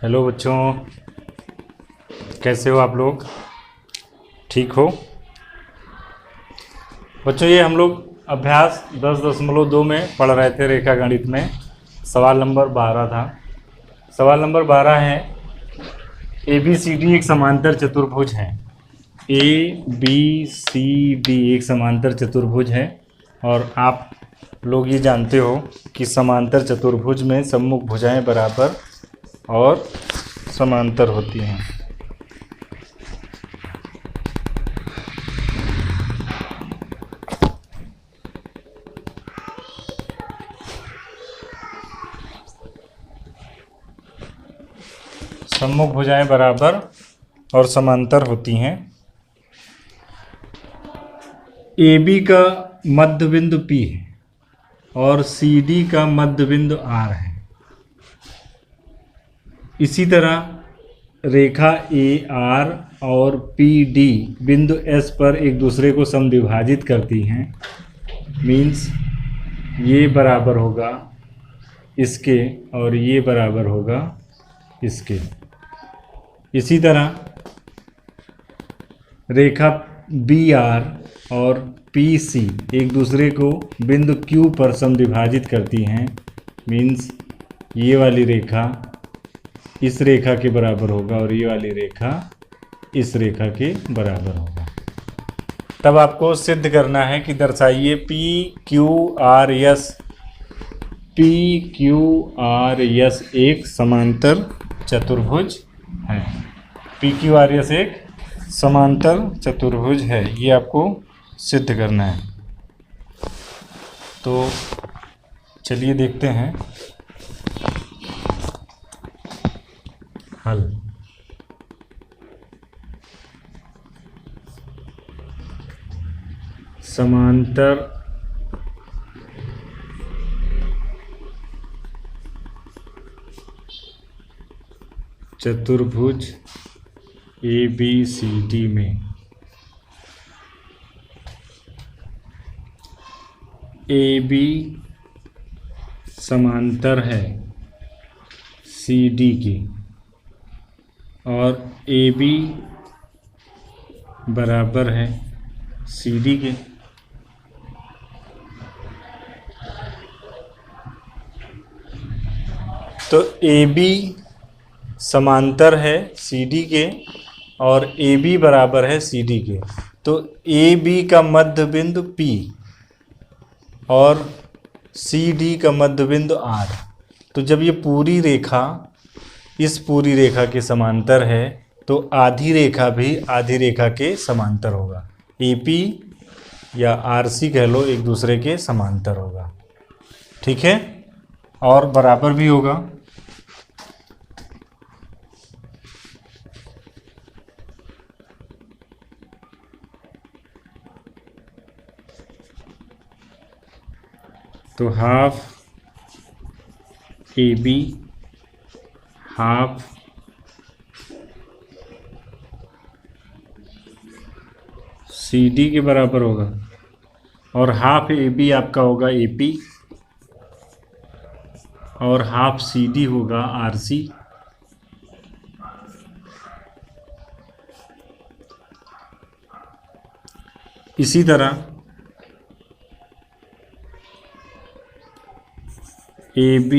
Hello बच्चों, कैसे हो आप लोग? ठीक हो बच्चों? ये हम लोग अभ्यास 10.2 में पढ़ रहे थे। रेखा गणित में सवाल नंबर 12 था। सवाल नंबर 12 है, ए बी सी डी एक समांतर चतुर्भुज है। ए बी सी डी एक समांतर चतुर्भुज है और आप लोग ये जानते हो कि समांतर चतुर्भुज में सम्मुख भुजाएं बराबर और समांतर होती हैं। सम्मुख भुजाएं बराबर और समांतर होती हैं। ए बी का मध्य बिंदु P है और सी डी का मध्य बिंदु R है। इसी तरह रेखा ए आर और पी डी बिंदु S पर एक दूसरे को समद्विभाजित करती हैं। मीन्स ये बराबर होगा इसके और ये बराबर होगा इसके। इसी तरह रेखा बी आर और पी सी एक दूसरे को बिंदु Q पर समद्विभाजित करती हैं। मीन्स ये वाली रेखा इस रेखा के बराबर होगा और ये वाली रेखा इस रेखा के बराबर होगा। तब आपको सिद्ध करना है कि दर्शाइए पी क्यू आर एस एक समांतर चतुर्भुज है। पी क्यू आर एस एक समांतर चतुर्भुज है, ये आपको सिद्ध करना है। तो चलिए देखते हैं हल। समांतर चतुर्भुज ए बी सी डी में ए बी समांतर है सी डी की और ए बी बराबर है सी डी के। तो ए बी समांतर है सी डी के और ए बी बराबर है सी डी के। तो ए बी का मध्य बिंदु P और सी डी का मध्य बिंदु R। तो जब ये पूरी रेखा इस पूरी रेखा के समांतर है तो आधी रेखा भी आधी रेखा के समांतर होगा। AP या RC कह लो, एक दूसरे के समांतर होगा। ठीक है, और बराबर भी होगा। तो हाफ AB हाफ CD के बराबर होगा और हाफ AB आपका होगा AP और हाफ CD होगा RC। इसी तरह AB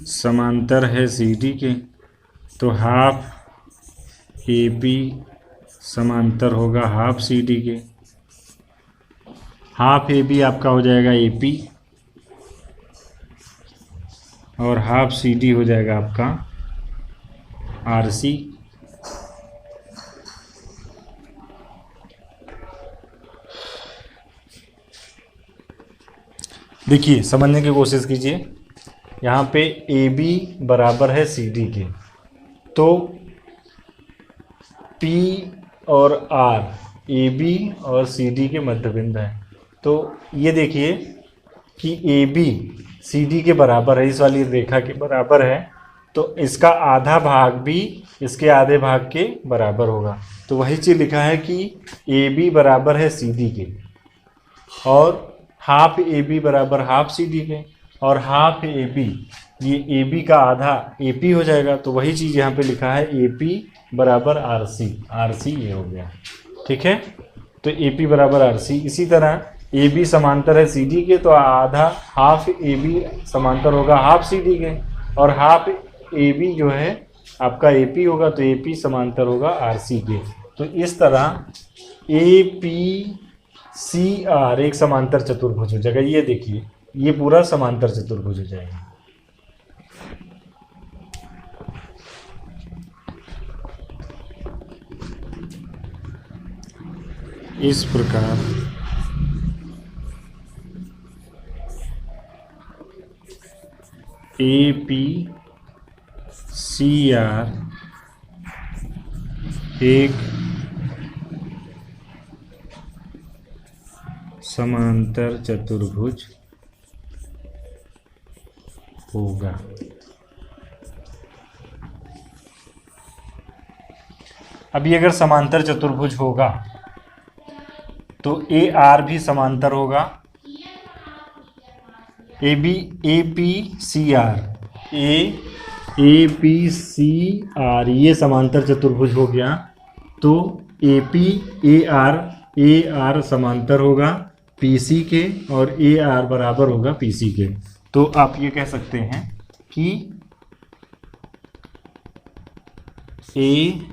समांतर है CD के, तो हाफ AB समांतर होगा हाफ CD के। हाफ AB आपका हो जाएगा AP और हाफ CD हो जाएगा आपका RC। देखिए, समझने की कोशिश कीजिए। यहाँ पे AB बराबर है CD के, तो P और R AB और CD के मध्य बिंदु है। तो ये देखिए कि AB CD के बराबर है, इस वाली रेखा के बराबर है, तो इसका आधा भाग भी इसके आधे भाग के बराबर होगा। तो वही चीज़ लिखा है कि AB बराबर है CD के और हाफ AB बराबर हाफ CD के और हाफ ए बी, ये ए बी का आधा ए पी हो जाएगा। तो वही चीज़ यहाँ पे लिखा है ए पी बराबर आर सी, आर सी ये हो गया। ठीक है, तो ए पी बराबर आर सी। इसी तरह ए बी समांतर है सी डी के, तो आधा हाफ ए बी समांतर होगा हाफ सी डी के, और हाफ ए बी जो है आपका ए पी होगा, तो ए पी समांतर होगा आर सी के। तो इस तरह ए पी सी आर एक समांतर चतुर्भुज हो जाएगा। ये देखिए, ये पूरा समांतर चतुर्भुज हो जाएगा। इस प्रकार ए पी सी आर एक समांतर चतुर्भुज होगा। अभी अगर समांतर चतुर्भुज होगा तो ए आर भी समांतर होगा, A P C R, A P C R ये समांतर चतुर्भुज हो गया। तो ए पी ए आर समांतर होगा पी सी के, और ए आर बराबर होगा पी सी के। तो आप ये कह सकते हैं कि ए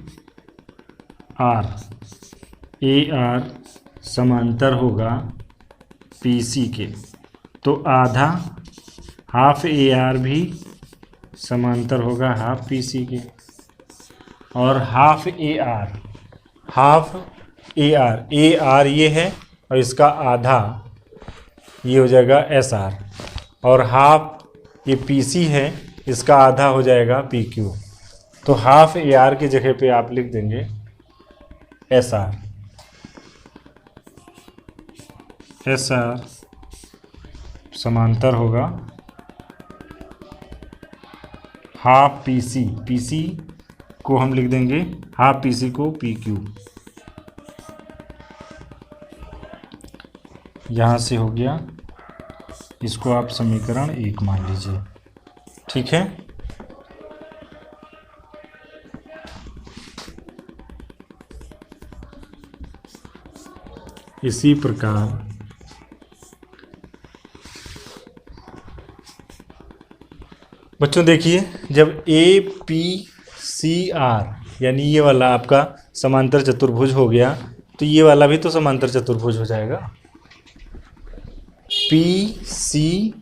आर समांतर होगा पी सी के, तो आधा हाफ ए आर भी समांतर होगा हाफ पी सी के, और हाफ ए आर ये है, और इसका आधा ये हो जाएगा एस आर, और हाफ ये पी सी है, इसका आधा हो जाएगा पी क्यू। तो हाफ ए आर की जगह पे आप लिख देंगे एस आर समांतर होगा हाफ पी सी को हम लिख देंगे हाफ पी सी को पी क्यू। यहाँ से हो गया, इसको आप समीकरण 1 मान लीजिए। ठीक है, इसी प्रकार बच्चों देखिए, जब ए पी सी आर यानी ये वाला आपका समांतर चतुर्भुज हो गया, तो ये वाला भी तो समांतर चतुर्भुज हो जाएगा। पी सी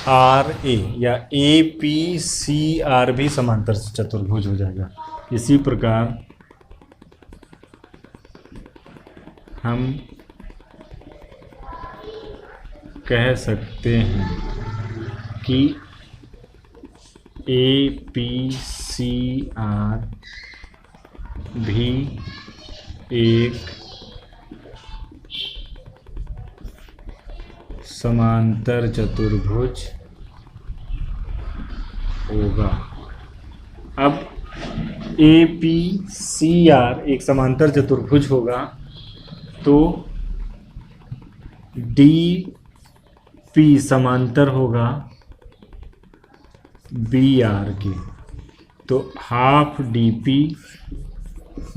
आर ए या ए पी सी आर भी समांतर चतुर्भुज हो जाएगा। इसी प्रकार हम कह सकते हैं कि ए पी सी आर भी एक समांतर चतुर्भुज होगा। अब ए पी सी आर एक समांतर चतुर्भुज होगा, तो डी पी समांतर होगा बी आर के, तो हाफ डी पी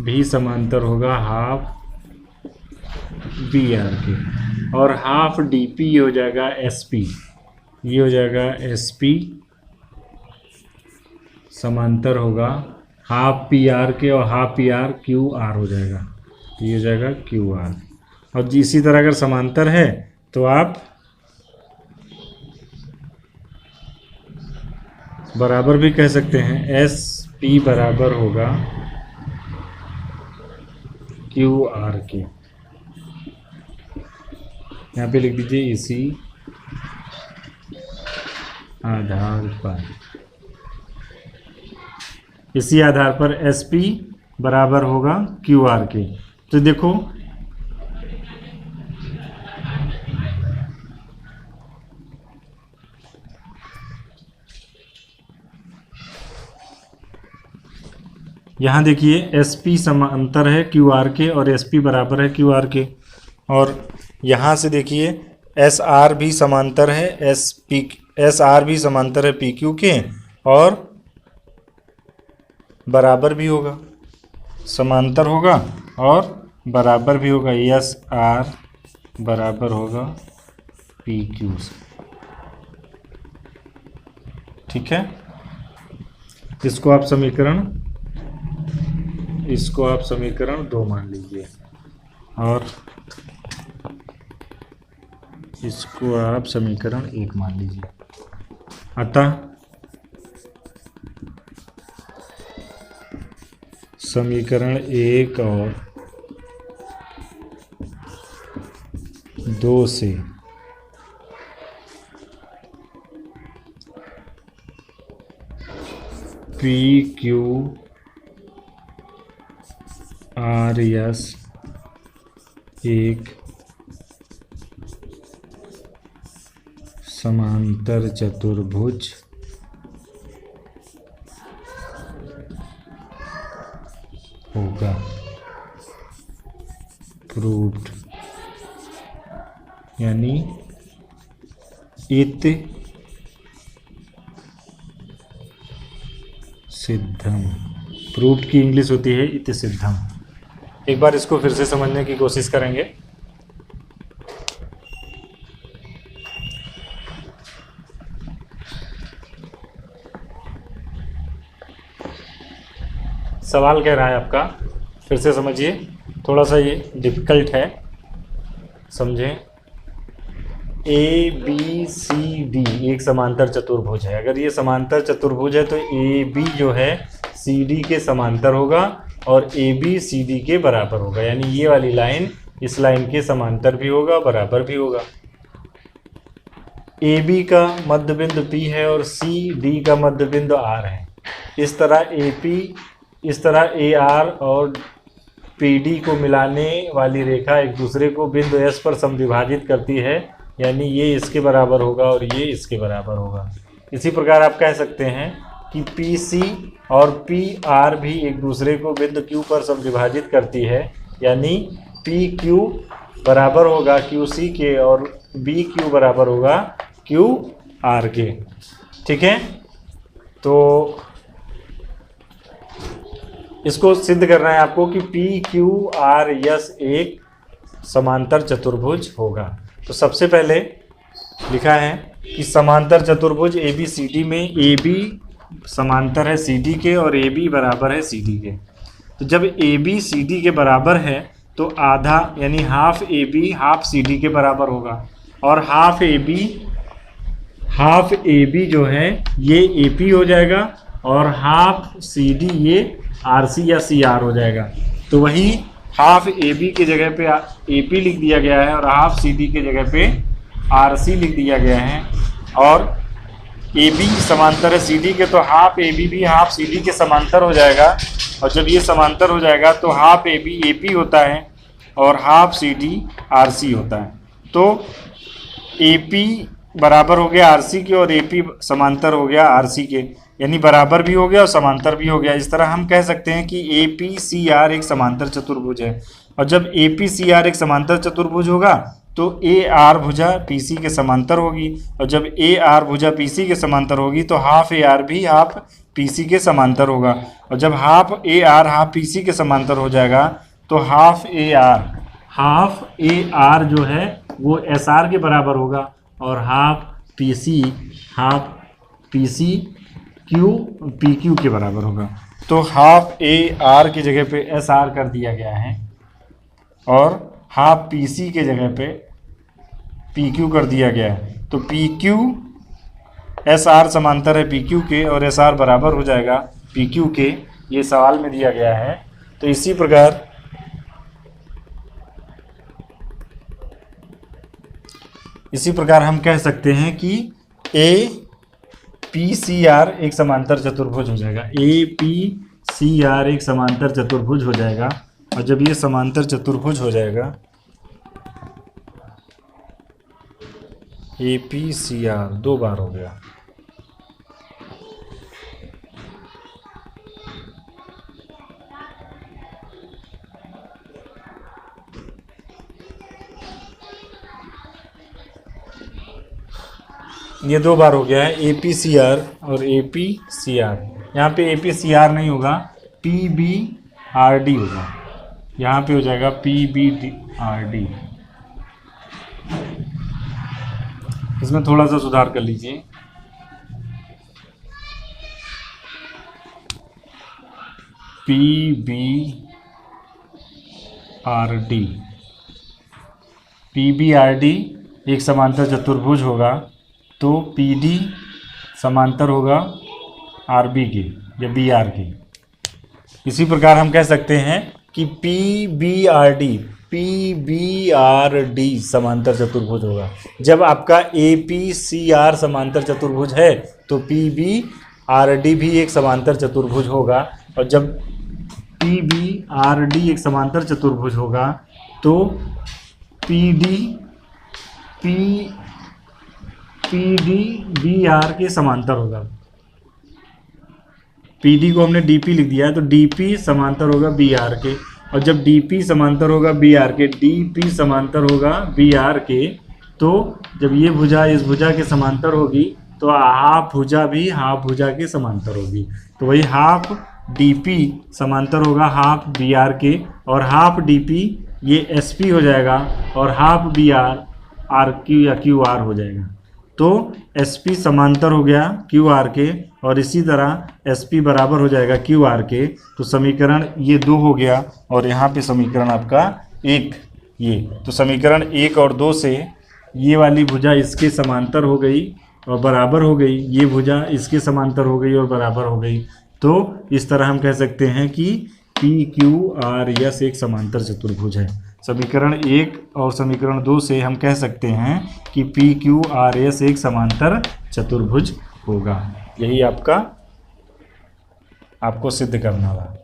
भी समांतर होगा हाफ बी आर के, और हाफ डी पी हो जाएगा एस पी, ये हो जाएगा एस पी समांतर होगा हाफ पी आर के, और half P R Q R हो जाएगा, ये हो जाएगा क्यू आर। और इसी तरह अगर समांतर है तो आप बराबर भी कह सकते हैं, एस पी बराबर होगा क्यू आर के। यहाँ पे लिख दीजिए इसी आधार पर एस पी बराबर होगा क्यू आर के। तो देखो यहाँ देखिए एस पी समांतर है क्यू आर के, और एस पी बराबर है क्यू आर के, और यहाँ से देखिए एस आर भी समांतर है एस आर भी समांतर है पी क्यू के, और बराबर भी होगा, समांतर होगा और बराबर भी होगा। एस आर बराबर होगा पी क्यू से। ठीक है, इसको आप समीकरण 2 मान लीजिए, और इसको आप समीकरण 1 मान लीजिए। अतः समीकरण 1 और 2 से पी क्यू आर एस एक समांतर चतुर्भुज होगा। प्रूव्ड, यानी इति सिद्धम। प्रूव्ड की इंग्लिश होती है इति सिद्धम। एक बार इसको फिर से समझने की कोशिश करेंगे। सवाल कह रहा है आपका, फिर से समझिए, थोड़ा सा ये डिफिकल्ट है, समझें। ए बी सी डी एक समांतर चतुर्भुज है। अगर ये समांतर चतुर्भुज है तो ए बी जो है सी डी के समांतर होगा और ए बी सी डी के बराबर होगा, यानी ये वाली लाइन इस लाइन के समांतर भी होगा, बराबर भी होगा। ए बी का मध्य बिंदु P है और सी डी का मध्य बिंदु R है। इस तरह ए आर और पी डी को मिलाने वाली रेखा एक दूसरे को बिंदु S पर समद्विभाजित करती है, यानी ये इसके बराबर होगा और ये इसके बराबर होगा। इसी प्रकार आप कह सकते हैं कि पी सी और पी आर भी एक दूसरे को बिंदु Q पर समद्विभाजित करती है, यानी पी क्यू बराबर होगा क्यू सी के और बी क्यू बराबर होगा क्यू आर के। ठीक है, तो इसको सिद्ध करना है आपको कि पी क्यू आर एस एक समांतर चतुर्भुज होगा। तो सबसे पहले लिखा है कि समांतर चतुर्भुज ए बी सी डी में ए बी समांतर है सी डी के और ए बी बराबर है सी डी के। तो जब ए बी सी डी के बराबर है तो आधा यानी half A B half C D के बराबर होगा, और हाफ ए बी जो है ये ए पी हो जाएगा और हाफ सी डी ये आर सी या सी आर हो जाएगा। तो वहीं हाफ ए बी के जगह पे ए पी लिख दिया गया है और हाफ सी डी के जगह पे आर सी लिख दिया गया है, और ए बी समांतर है सी डी के, तो हाफ ए बी भी हाफ सी डी के समांतर हो जाएगा, और जब ये समांतर हो जाएगा तो half A B A P होता है और half C D R C होता है। तो ए पी बराबर हो गया आर सी के और ए पी समांतर हो गया आर सी के, यानी बराबर भी हो गया और समांतर भी हो गया। इस तरह हम कह सकते हैं कि ए पी सी आर एक समांतर चतुर्भुज है, और जब ए पी सी आर एक समांतर चतुर्भुज होगा तो ए आर भुजा पी सी के समांतर होगी, और जब ए आर भुजा पी सी के समांतर होगी तो हाफ ए आर भी हाफ पी सी के समांतर होगा, और जब half A R half P C के समांतर हो जाएगा तो हाफ ए आर जो है वो एस आर के बराबर होगा, और half P C Q P Q के बराबर होगा। तो हाफ ए आर की जगह पे एस आर कर दिया गया है और हाफ पी सी के जगह पे पी क्यू कर दिया गया है। तो पी क्यू एस आर समांतर है पी क्यू के और एस आर बराबर हो जाएगा पी क्यू के, ये सवाल में दिया गया है। तो इसी प्रकार हम कह सकते हैं कि ए पी सी आर एक समांतर चतुर्भुज हो जाएगा। ए पी सी आर एक समांतर चतुर्भुज हो जाएगा, और जब ये समांतर चतुर्भुज हो जाएगा ए पी सी आर 2 बार हो गया, ये 2 बार हो गया है, APCR और APCR। यहाँ पे APCR नहीं होगा, PBRD होगा। यहाँ पे हो जाएगा PBRD। इसमें थोड़ा सा सुधार कर लीजिए। PBRD एक समांतर चतुर्भुज होगा, तो PD समांतर होगा RB के या BR के। इसी प्रकार हम कह सकते हैं कि PBRD समांतर चतुर्भुज होगा। जब आपका APCR समांतर चतुर्भुज है तो PBRD भी एक समांतर चतुर्भुज होगा, और जब PBRD एक समांतर चतुर्भुज होगा तो PD BR के समांतर होगा। PD को हमने DP लिख दिया है, तो DP समांतर होगा BR के, और जब DP समांतर होगा BR के, DP समांतर होगा BR के, तो जब ये भुजा इस भुजा के समांतर होगी तो हाफ भुजा भी हाफ भुजा के समांतर होगी। तो वही हाफ DP समांतर होगा हाफ BR के, और हाफ DP ये SP हो जाएगा, और हाफ BR RQ या QR हो जाएगा। तो SP समांतर हो गया QR के, और इसी तरह SP बराबर हो जाएगा QR के। तो समीकरण ये 2 हो गया, और यहाँ पे समीकरण आपका 1 ये। तो समीकरण 1 और 2 से ये वाली भुजा इसके समांतर हो गई और बराबर हो गई, ये भुजा इसके समांतर हो गई और बराबर हो गई। तो इस तरह हम कह सकते हैं कि PQRS एक समांतर चतुर्भुज है। समीकरण 1 और समीकरण 2 से हम कह सकते हैं कि PQRS एक समांतर चतुर्भुज होगा। यही आपको सिद्ध करना था।